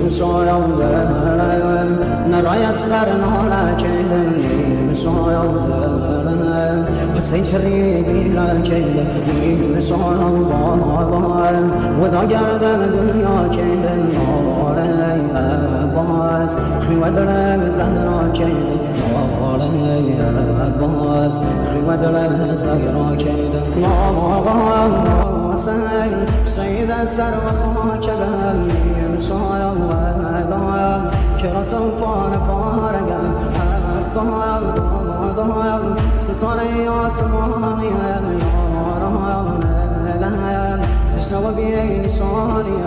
سایه نرای اسخر ناله کیلم سایه حسین چریدی را کیلم سایه و دا گرده دنیا کیلم باز خیوه دلم زهرا کیلم باز خیوه دلم زهرا کیلم سید سر و خاک بهم سایه کرا سوپان پارگم دایم ستاره آسمانی یاران تشنه و بی نشانیم